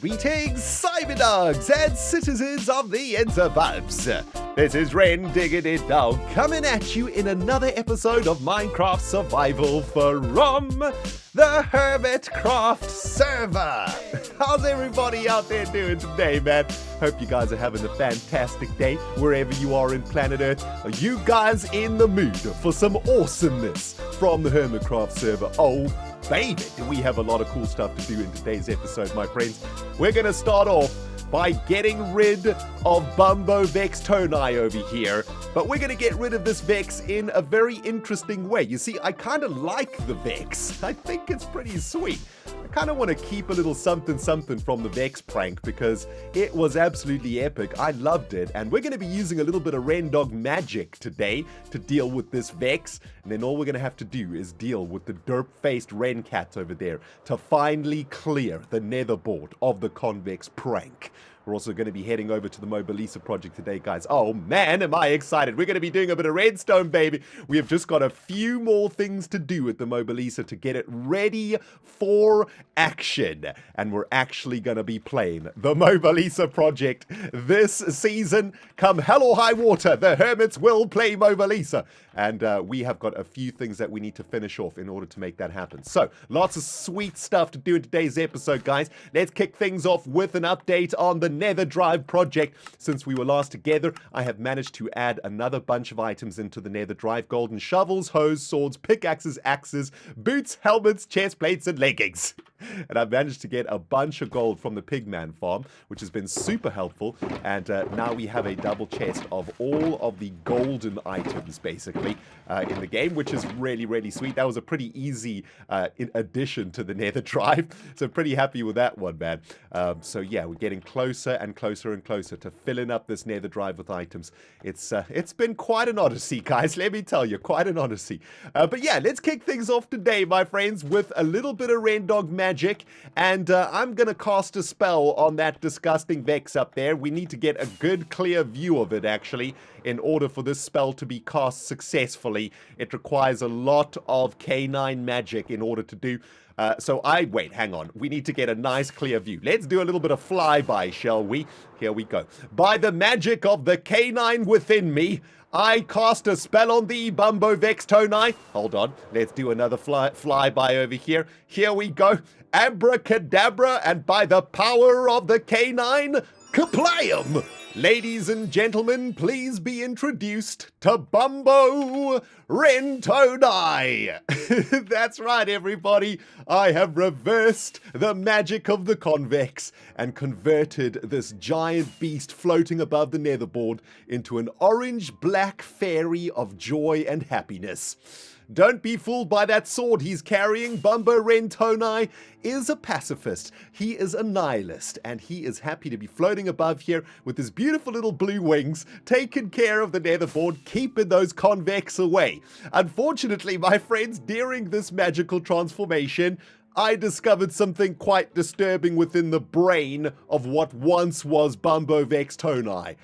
Greetings, Cyberdogs and citizens of the interbubs. This is ReNDoG coming at you in another episode of Minecraft Survival from the Hermitcraft server. How's everybody out there doing today, man? Hope you guys are having a fantastic day wherever you are in planet Earth. Are you guys in the mood for some awesomeness from the Hermitcraft server? Oh, baby, do we have a lot of cool stuff to do in today's episode, my friends. We're going to start off by getting rid of BUMBO RENTONI over here. But we're going to get rid of this Vex in a very interesting way. You see, I kind of like the Vex. I think it's pretty sweet. I kind of want to keep a little something from the Vex prank because it was absolutely epic. I loved it. And we're going to be using a little bit of ReNDoG magic today to deal with this Vex. And then all we're going to have to do is deal with the derp-faced Ren cats over there to finally clear the netherboard of the convex prank. We're also going to be heading over to the Mobilisa project today, guys. Oh, man, am I excited. We're going to be doing a bit of redstone, baby. We have just got a few more things to do with the Mobilisa to get it ready for action. And we're actually going to be playing the Mobilisa project this season. Come hell or high water, the Hermits will play Mobilisa. And we have got a few things that we need to finish off in order to make that happen. So, lots of sweet stuff to do in today's episode, guys. Let's kick things off with an update on the Nether Drive project. Since we were last together, I have managed to add another bunch of items into the Nether Drive. Golden shovels, hoes, swords, pickaxes, axes, boots, helmets, chest plates, and leggings. And I've managed to get a bunch of gold from the Pigman farm, which has been super helpful. And now we have a double chest of all of the golden items, basically, in the game, which is really, really sweet. That was a pretty easy addition to the Nether Drive. So pretty happy with that one, man. So yeah, we're getting closer and closer and closer to filling up this Nether Drive with items. It's been quite an odyssey, guys. Let me tell you, quite an odyssey. But yeah, let's kick things off today, my friends, with a little bit of ReNDoG magic. And I'm going to cast a spell on that disgusting Vex up there. We need to get a good, clear view of it, actually, in order for this spell to be cast successfully. It requires a lot of K9 magic in order to do. Wait, hang on. We need to get a nice clear view. Let's do a little bit of flyby, shall we? Here we go. By the magic of the K9 within me, I cast a spell on thee, BUMBO RENTONI. Hold on. Let's do another flyby over here. Here we go. Abracadabra, and by the power of the K9, kaplayum! Ladies and gentlemen, please be introduced to BUMBO RENTONI. That's right, everybody. I have reversed the magic of the convex and converted this giant beast floating above the netherboard into an orange-black fairy of joy and happiness. Don't be fooled by that sword he's carrying. BUMBO RENTONI is a pacifist. He is a nihilist, and he is happy to be floating above here with his beautiful little blue wings, taking care of the netherboard, keeping those convex away. Unfortunately, my friends, during this magical transformation, I discovered something quite disturbing within the brain of what once was BUMBO RENTONI.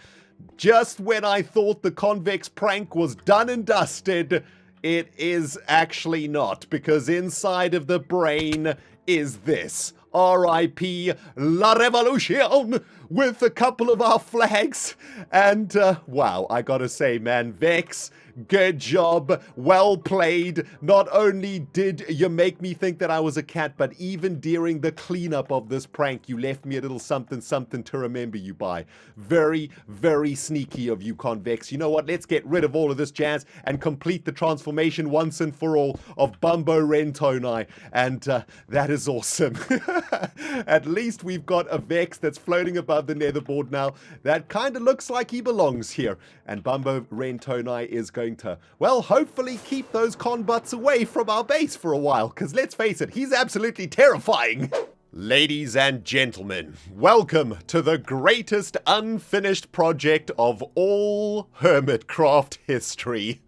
Just when I thought the convex prank was done and dusted, it is actually not, because inside of the brain is this. R.I.P. La Revolution, with a couple of our flags. And, wow, I gotta say, man, Vex, good job, well played. Not only did you make me think that I was a cat, but even during the cleanup of this prank, you left me a little something to remember you by. Very, very sneaky of you, Convex. You know what? Let's get rid of all of this jazz and complete the transformation once and for all of BUMBO RENTONI. And that is awesome. At least we've got a Vex that's floating above the netherboard now. That kind of looks like he belongs here. And BUMBO RENTONI is going to, well, hopefully keep those con butts away from our base for a while. Because let's face it, he's absolutely terrifying. Ladies and gentlemen, welcome to the greatest unfinished project of all Hermitcraft history.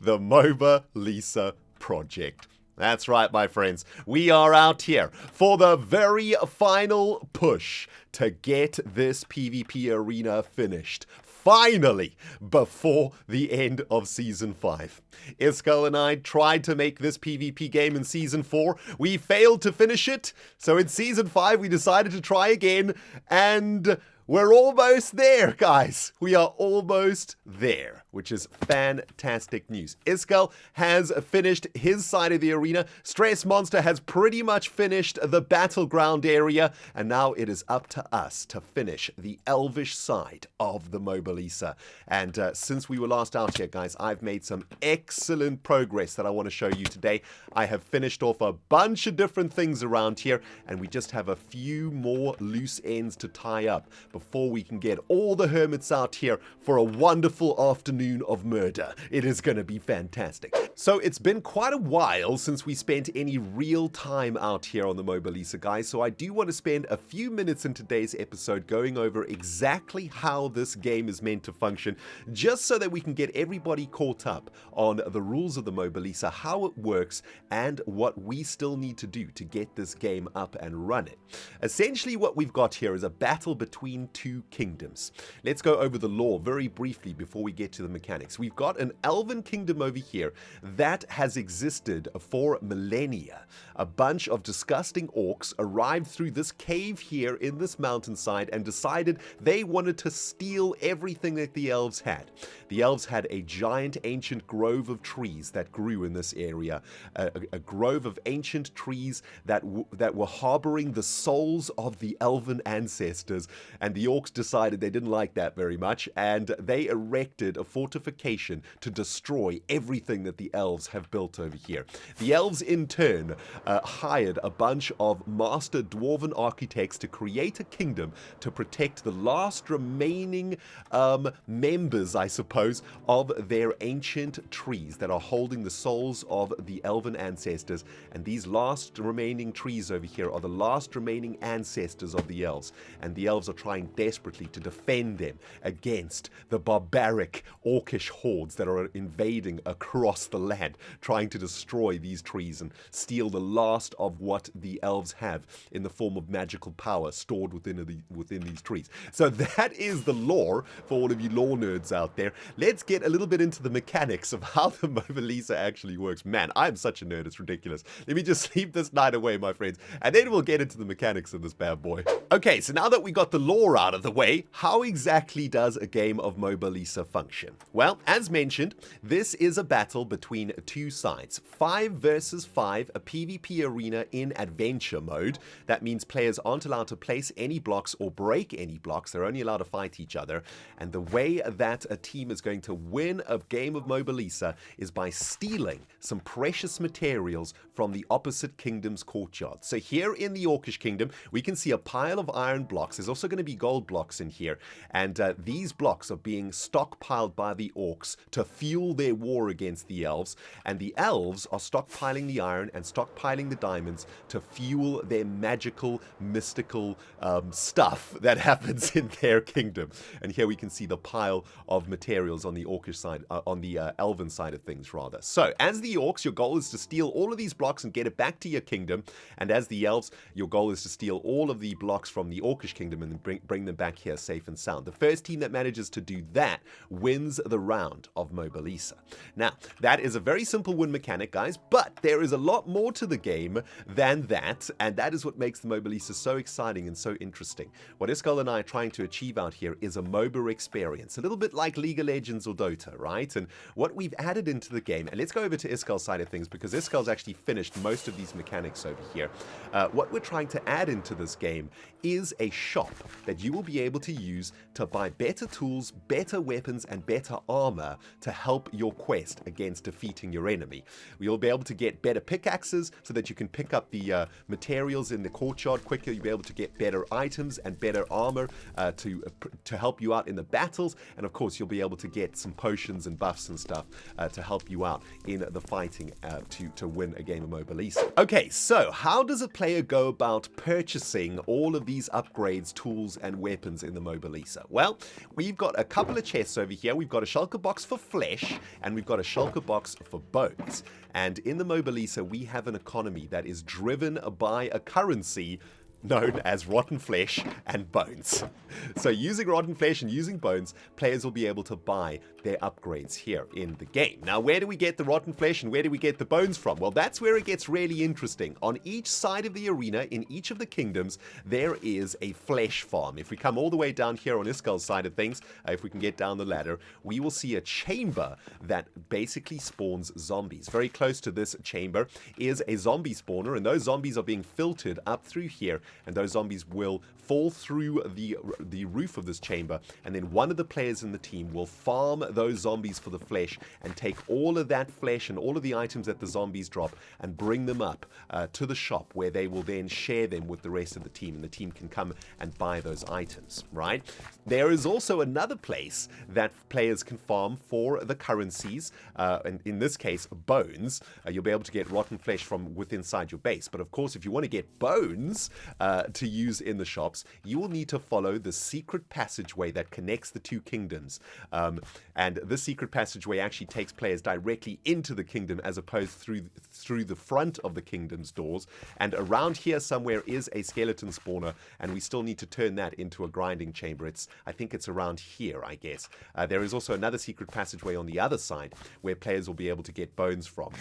The Mobilisa project. That's right, my friends. We are out here for the very final push to get this PvP arena finished. finally, before the end of Season 5. Iskal and I tried to make this PvP game in Season 4. We failed to finish it, so in Season 5 we decided to try again, and we're almost there, guys. We are almost there, which is fantastic news. Iskal has finished his side of the arena. Stress Monster has pretty much finished the battleground area, and now it is up to us to finish the elvish side of the Mobilisa. And since we were last out here, guys, I've made some excellent progress that I want to show you today. I have finished off a bunch of different things around here, and we just have a few more loose ends to tie up before we can get all the hermits out here for a wonderful afternoon of murder. It is going to be fantastic. So it's been quite a while since we spent any real time out here on the Mobilisa, guys, so I do want to spend a few minutes in today's episode going over exactly how this game is meant to function, just so that we can get everybody caught up on the rules of the Mobilisa, how it works, and what we still need to do to get this game up and running. Essentially what we've got here is a battle between two kingdoms. Let's go over the lore very briefly before we get to the mechanics. We've got an elven kingdom over here that has existed for millennia. A bunch of disgusting orcs arrived through this cave here in this mountainside and decided they wanted to steal everything that the elves had. The elves had a giant ancient grove of trees that grew in this area, a grove of ancient trees that were harboring the souls of the elven ancestors, and the orcs decided they didn't like that very much, and they erected a fortification to destroy everything that the elves have built over here. The elves in turn hired a bunch of master dwarven architects to create a kingdom to protect the last remaining members, I suppose, of their ancient trees that are holding the souls of the elven ancestors. And these last remaining trees over here are the last remaining ancestors of the elves, and the elves are trying desperately to defend them against the barbaric orcish hordes that are invading across the land, trying to destroy these trees and steal the last of what the elves have in the form of magical power stored within these trees. So that is the lore for all of you lore nerds out there. Let's get a little bit into the mechanics of how the Mobilisa actually works. Man, I'm such a nerd, it's ridiculous. Let me just sleep this night away, my friends, and then we'll get into the mechanics of this bad boy. Okay, so now that we got the lore out of the way, how exactly does a game of Mobilisa function? Well, as mentioned, this is a battle between two sides. 5 versus 5, a PvP arena in adventure mode. That means players aren't allowed to place any blocks or break any blocks. They're only allowed to fight each other. And the way that a team is going to win a game of Mobilisa is by stealing some precious materials from the opposite kingdom's courtyard. So here in the Orcish kingdom, we can see a pile of iron blocks. There's also going to be gold blocks in here. And these blocks are being stockpiled by the orcs to fuel their war against the elves. And the elves are stockpiling the iron and stockpiling the diamonds to fuel their magical, mystical stuff that happens in their kingdom. And here we can see the pile of materials on the orcish side, on the elven side of things, rather. So, as the orcs, your goal is to steal all of these blocks and get it back to your kingdom. And as the elves, your goal is to steal all of the blocks from the orcish kingdom and bring them back here safe and sound. The first team that manages to do that wins the round of Mobilisa. Now, that is a very simple win mechanic, guys, but there is a lot more to the game than that, and that is what makes the Mobilisa so exciting and so interesting. What Iskal and I are trying to achieve out here is a MOBA experience, a little bit like League of Legends or Dota, right? And what we've added into the game, and let's go over to Iskal's side of things, because Iskal's actually finished most of these mechanics over here. What we're trying to add into this game is a shop that you will be able to use to buy better tools, better weapons, and better armor to help your quest against defeating your enemy. You'll be able to get better pickaxes so that you can pick up the materials in the courtyard quicker. You'll be able to get better items and better armor to help you out in the battles. And of course, you'll be able to get some potions and buffs and stuff to help you out in the fighting to win a game of Mobilisa. Okay, so how does a player go about purchasing all of these upgrades, tools, and weapons in the Mobilisa? Well, we've got a couple of chests over here. We've got a shulker box for flesh, and we've got a shulker box for bones. And in the Mobilisa, we have an economy that is driven by a currency known as rotten flesh and bones. So using rotten flesh and using bones, players will be able to buy their upgrades here in the game. Now, where do we get the rotten flesh and where do we get the bones from? Well, that's where it gets really interesting. On each side of the arena, in each of the kingdoms, there is a flesh farm. If we come all the way down here on Iskal's side of things, if we can get down the ladder, we will see a chamber that basically spawns zombies. Very close to this chamber is a zombie spawner, and those zombies are being filtered up through here, and those zombies will fall through the roof of this chamber, and then one of the players in the team will farm those zombies for the flesh and take all of that flesh and all of the items that the zombies drop and bring them up to the shop, where they will then share them with the rest of the team, and the team can come and buy those items, right? There is also another place that players can farm for the currencies, and in this case, bones. You'll be able to get rotten flesh from within inside your base. But of course, if you want to get bones to use in the shops, you will need to follow the secret passageway that connects the two kingdoms. And this secret passageway actually takes players directly into the kingdom, as opposed through the front of the kingdom's doors. And around here somewhere is a skeleton spawner, and we still need to turn that into a grinding chamber. I think it's around here, I guess. There is also another secret passageway on the other side where players will be able to get bones from.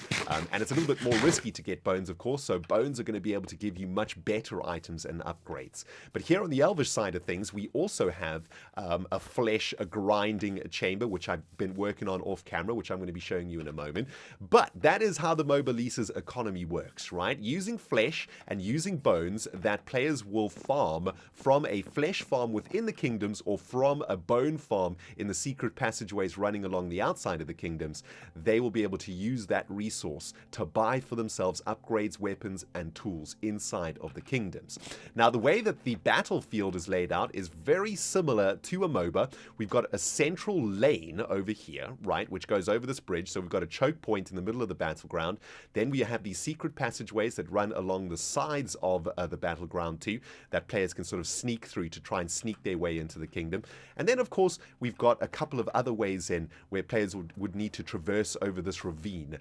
And it's a little bit more risky to get bones, of course, so bones are going to be able to give you much better items and upgrades. But here on the Elvish side of things, we also have a flesh grinding chamber, which I've been working on off camera, which I'm going to be showing you in a moment. But that is how the MOBA Lisa's economy works, right? Using flesh and using bones that players will farm from a flesh farm within the kingdoms, or from a bone farm in the secret passageways running along the outside of the kingdoms. They will be able to use that resource to buy for themselves upgrades, weapons, and tools inside of the kingdoms. Now, the way that the battlefield is laid out is very similar to a MOBA. We've got a central lane over here, right, which goes over this bridge. So we've got a choke point in the middle of the battleground. Then we have these secret passageways that run along the sides of the battleground too, that players can sort of sneak through to try and sneak their way into the kingdom. And then, of course, we've got a couple of other ways in where players would need to traverse over this ravine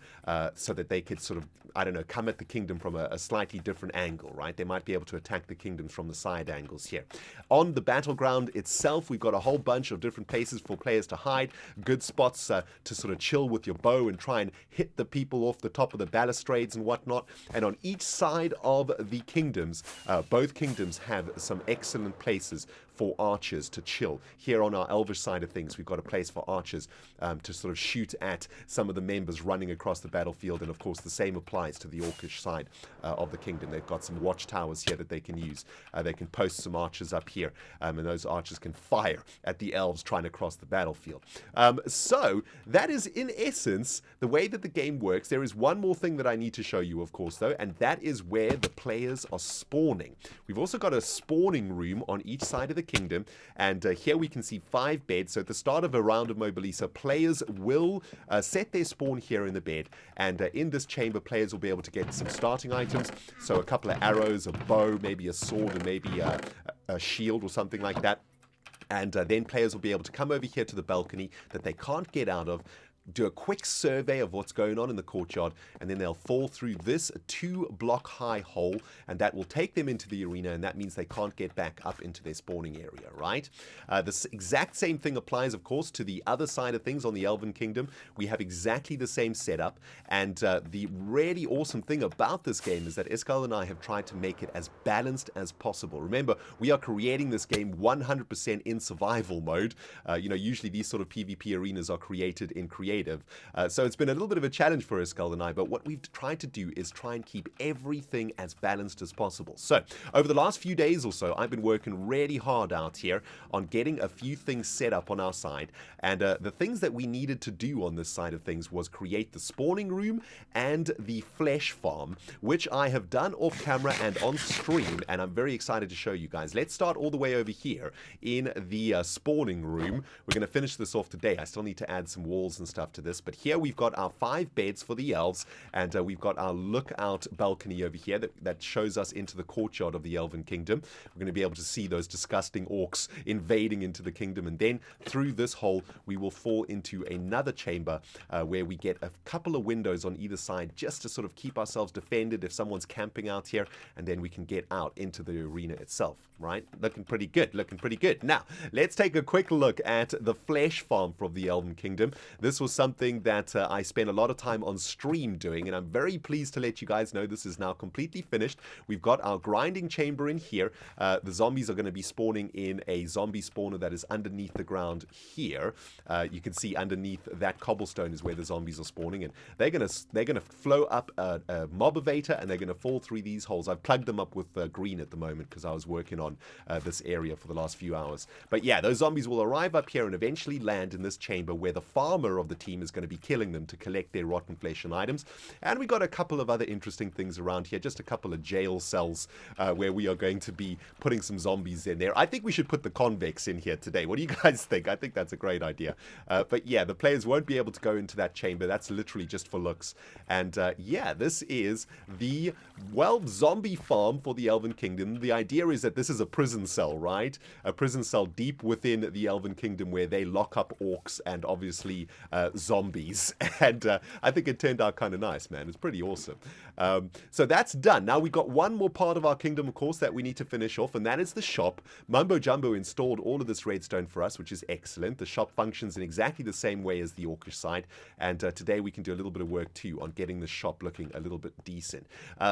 so that they could sort of, I don't know, come at the kingdom from a slightly different angle, right? They might be able to attack the kingdoms from the side angles here. On the battleground itself, we've got a whole bunch of different places for players to hide, good spots to sort of chill with your bow and try and hit the people off the top of the balustrades and whatnot. And on each side of the kingdoms, both kingdoms have some excellent places for archers to chill. Here on our Elvish side of things, we've got a place for archers to sort of shoot at some of the members running across the battlefield, and of course the same applies to the Orcish side of the kingdom. They've got some watchtowers here that they can use. They can post some archers up here, and those archers can fire at the elves trying to cross the battlefield. So that is in essence the way that the game works. There is one more thing that I need to show you, of course, though, and that is where the players are spawning. We've also got a spawning room on each side of the kingdom, and here we can see 5 beds. So at the start of a round of MOBA Lisa, players will set their spawn here in the bed, and in this chamber players will be able to get some starting items, so a couple of arrows, a bow, maybe a sword, and maybe a shield or something like that. And then players will be able to come over here to the balcony that they can't get out of, do a quick survey of what's going on in the courtyard, and then they'll fall through this 2-block high hole, and that will take them into the arena, and that means they can't get back up into their spawning area, right? This exact same thing applies, of course, to the other side of things on the Elven Kingdom. We have exactly the same setup, and the really awesome thing about this game is that Iskal and I have tried to make it as balanced as possible. Remember, we are creating this game 100% in survival mode. Usually these sort of PvP arenas are created in creative. So it's been a little bit of a challenge for Iskal and I, but what we've tried to do is try and keep everything as balanced as possible. So over the last few days or so, I've been working really hard out here on getting a few things set up on our side, and the things that we needed to do on this side of things was create the spawning room and the flesh farm, which I have done off camera and on stream, and I'm very excited to show you guys. Let's start all the way over here in the spawning room. We're going to finish this off today. I still need to add some walls and stuff stuff to this. But here we've got our 5 beds for the elves, and we've got our lookout balcony over here that shows us into the courtyard of the Elven Kingdom. We're going to be able to see those disgusting orcs invading into the kingdom, and then through this hole we will fall into another chamber where we get a couple of windows on either side just to sort of keep ourselves defended if someone's camping out here, and then we can get out into the arena itself, right? Looking pretty good, looking pretty good. Now, let's take a quick look at the flesh farm from the Elven Kingdom. This was something that I spent a lot of time on stream doing, and I'm very pleased to let you guys know this is now completely finished. We've got our grinding chamber in here. The zombies are going to be spawning in a zombie spawner that is underneath the ground here. You can see underneath that cobblestone is where the zombies are spawning, and they're gonna flow up a motivator, and they're gonna fall through these holes. I've plugged them up with green at the moment because I was working on this area for the last few hours. But yeah, those zombies will arrive up here and eventually land in this chamber where the farmer of the team is going to be killing them to collect their rotten flesh and items. And we got a couple of other interesting things around here, just a couple of jail cells where we are going to be putting some zombies in there. I think we should put the convex in here today. What do you guys think? I think that's a great idea. But yeah, the players won't be able to go into that chamber. That's literally just for looks. And yeah, this is the, well, zombie farm for the Elven Kingdom. The idea is that this is a prison cell, right? A prison cell deep within the Elven Kingdom where they lock up orcs and obviously zombies. And I think it turned out kind of nice, man. It's pretty awesome. So that's done. Now we've got one more part of our kingdom, of course, that we need to finish off, and that is the shop. Mumbo Jumbo installed all of this redstone for us, which is excellent. The shop functions in exactly the same way as the orcish side, and today we can do a little bit of work too on getting the shop looking a little bit decent.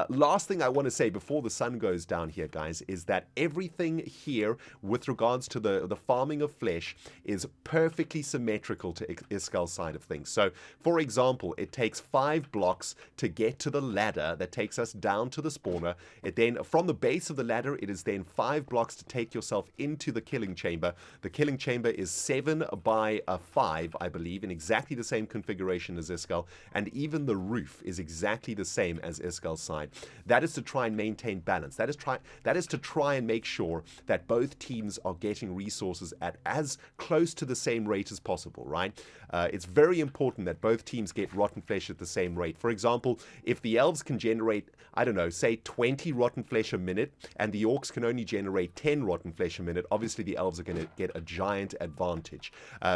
Last thing I want to say before the sun goes down here, guys, is that everything here with regards to the farming of flesh is perfectly symmetrical to Iskal's side of things. So, for example, it takes 5 blocks to get to the ladder that takes us down to the spawner. It then, from the base of the ladder, it is then 5 blocks to take yourself into the killing chamber. The killing chamber is 7 by 5, I believe, in exactly the same configuration as Iskal, and even the roof is exactly the same as Iskal's side. That is to try and maintain balance. That is to try and make sure that both teams are getting resources at as close to the same rate as possible, right? It's very important that both teams get rotten flesh at the same rate. For example, if the elves can generate, I don't know, say 20 rotten flesh a minute, and the orcs can only generate 10 rotten flesh a minute, obviously the elves are going to get a giant advantage.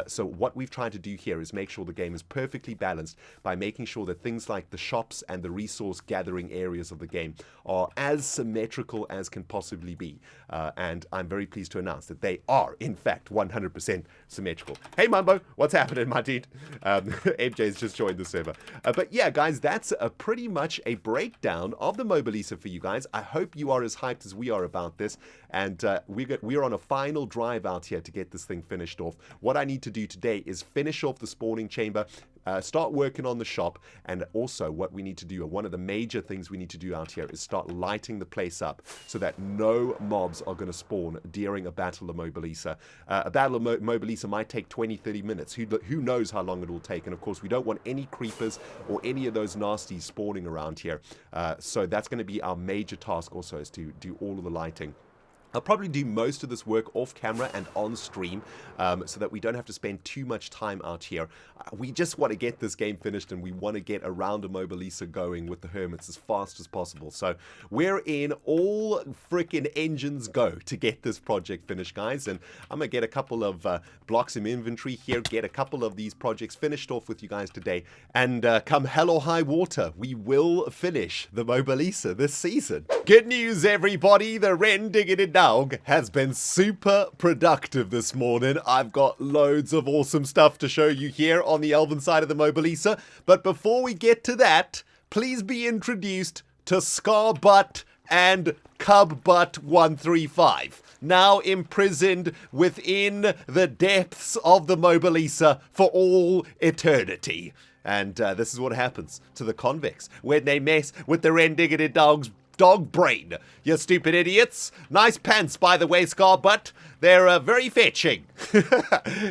So what we've tried to do here is make sure the game is perfectly balanced by making sure that things like the shops and the resource gathering areas of the game are as symmetrical as can possibly be. And I'm very pleased to announce that they are, in fact, 100% symmetrical. Hey, Mumbo, what's happening, my dude? MJ's just joined the server. But yeah, guys, that's pretty much a breakdown of the Mobilisa for you guys. I hope you are as hyped as we are about this. And we're on a final drive out here to get this thing finished off. What I need to do today is finish off the spawning chamber, start working on the shop, and also what we need to do, one of the major things we need to do out here is start lighting the place up so that no mobs are going to spawn during a battle of Mobilisa. A battle of Mobilisa might take 20-30 minutes. Who knows how long it will take? And of course, we don't want any creepers or any of those nasties spawning around here. So that's going to be our major task also, is to do all of the lighting. I'll probably do most of this work off camera and on stream so that we don't have to spend too much time out here. We just want to get this game finished, and we want to get around a Mobilisa going with the Hermits as fast as possible. So we're in all freaking engines go to get this project finished, guys. And I'm going to get a couple of blocks in inventory here, get a couple of these projects finished off with you guys today. And come hell or high water, we will finish the Mobilisa this season. Good news, everybody. The ReNDoG has been super productive this morning. I've got loads of awesome stuff to show you here on the Elven side of the Mobilisa. But before we get to that, please be introduced to Scarbutt and Cubbutt135, now imprisoned within the depths of the Mobilisa for all eternity. And this is what happens to the convicts when they mess with the ReNDoG's dog brain. You stupid idiots. Nice pants, by the way, Scarbutt. They're very fetching.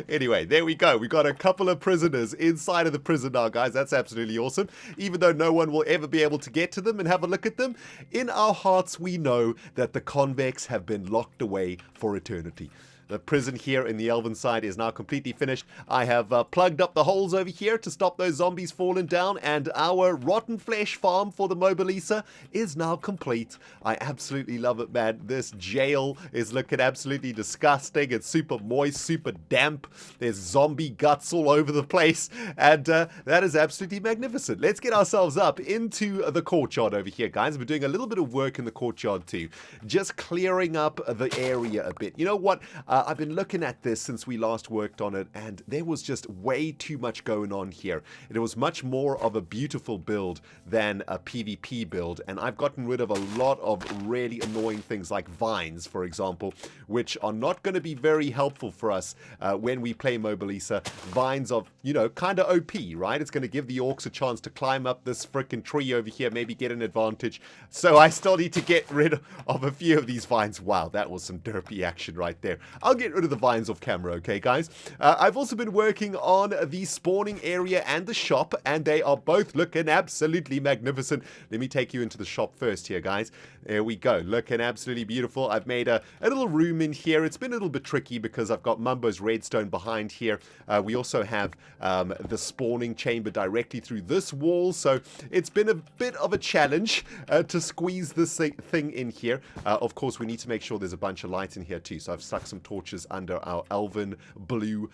Anyway, there we go. We got a couple of prisoners inside of the prison now, guys. That's absolutely awesome. Even though no one will ever be able to get to them and have a look at them, in our hearts we know that the convicts have been locked away for eternity. The prison here in the elven side is now completely finished. I have plugged up the holes over here to stop those zombies falling down, and our rotten flesh farm for the Mobilisa is now complete. I absolutely love it, man. This jail is looking absolutely disgusting. It's super moist, super damp. There's zombie guts all over the place, and that is absolutely magnificent. Let's get ourselves up into the courtyard over here, guys. We're doing a little bit of work in the courtyard too, just clearing up the area a bit. You know what? I've been looking at this since we last worked on it, and there was just way too much going on here. It was much more of a beautiful build than a PvP build, and I've gotten rid of a lot of really annoying things like vines, for example, which are not going to be very helpful for us when we play Mobilisa. Vines are, you know, kind of OP, right? It's going to give the orcs a chance to climb up this freaking tree over here, maybe get an advantage. So I still need to get rid of a few of these vines. Wow, that was some derpy action right there. I'll get rid of the vines off camera, okay, guys? I've also been working on the spawning area and the shop, and they are both looking absolutely magnificent. Let me take you into the shop first here, guys. There we go, looking absolutely beautiful. I've made a little room in here. It's been a little bit tricky because I've got Mumbo's redstone behind here. We also have the spawning chamber directly through this wall, so it's been a bit of a challenge to squeeze this thing in here. Of course, we need to make sure there's a bunch of light in here too, so I've stuck some torches under our elven blue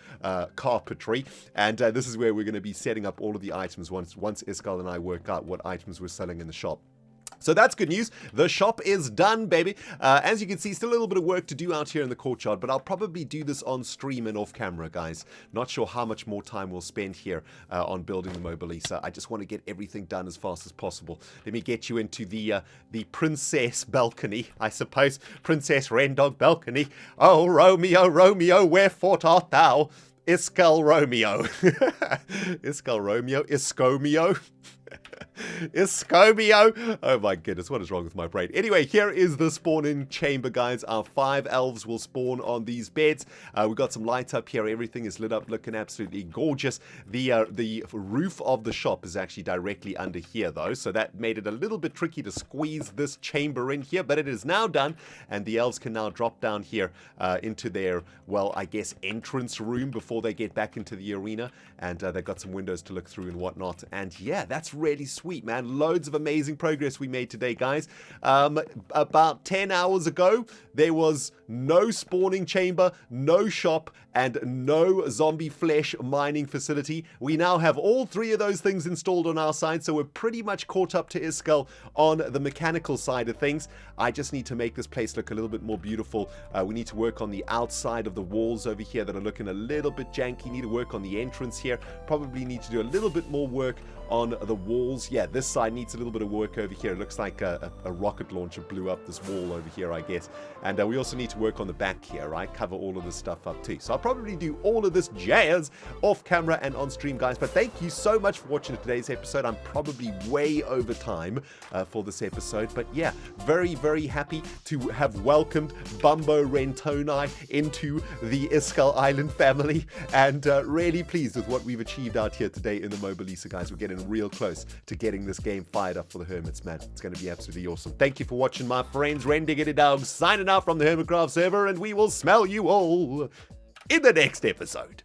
carpentry, and this is where we're going to be setting up all of the items once Iskal and I work out what items we're selling in the shop. So that's good news. The shop is done, baby. As you can see, still a little bit of work to do out here in the courtyard, but I'll probably do this on stream and off camera, guys. Not sure how much more time we'll spend here on building the Mobilisa. I just want to get everything done as fast as possible. Let me get you into the princess balcony, I suppose. Princess ReNDoG balcony. Oh, Romeo, Romeo, wherefore art thou? Iskal Romeo. Iskal Romeo? Iscomio? Iscomio! Oh my goodness, what is wrong with my brain? Anyway, here is the spawn-in chamber, guys. Our 5 elves will spawn on these beds. We've got some light up here. Everything is lit up, looking absolutely gorgeous. The roof of the shop is actually directly under here, though, so that made it a little bit tricky to squeeze this chamber in here, but it is now done, and the elves can now drop down here into their, well, I guess, entrance room before they get back into the arena, and they've got some windows to look through and whatnot, and yeah, that's really sweet, man. Loads of amazing progress we made today, guys. About 10 hours ago, there was no spawning chamber, no shop, and no zombie flesh mining facility. We now have all 3 of those things installed on our side, so we're pretty much caught up to Iskal on the mechanical side of things. I just need to make this place look a little bit more beautiful. We need to work on the outside of the walls over here that are looking a little bit janky. Need to work on the entrance here. Probably need to do a little bit more work on the walls. Yeah, this side needs a little bit of work over here. It looks like a rocket launcher blew up this wall over here, I guess. And we also need to work on the back here, right? Cover all of this stuff up too. So I'll probably do all of this jazz off camera and on stream, guys. But thank you so much for watching today's episode. I'm probably way over time for this episode. But yeah, very, very happy to have welcomed BUMBO RENTONI into the Iskal Island family. And really pleased with what we've achieved out here today in the Mobilisa, guys. We're getting real close to getting this game fired up for the Hermits, man. It's going to be absolutely awesome. Thank you for watching, my friends. ReNDoG signing out from the Hermitcraft server, and we will smell you all in the next episode.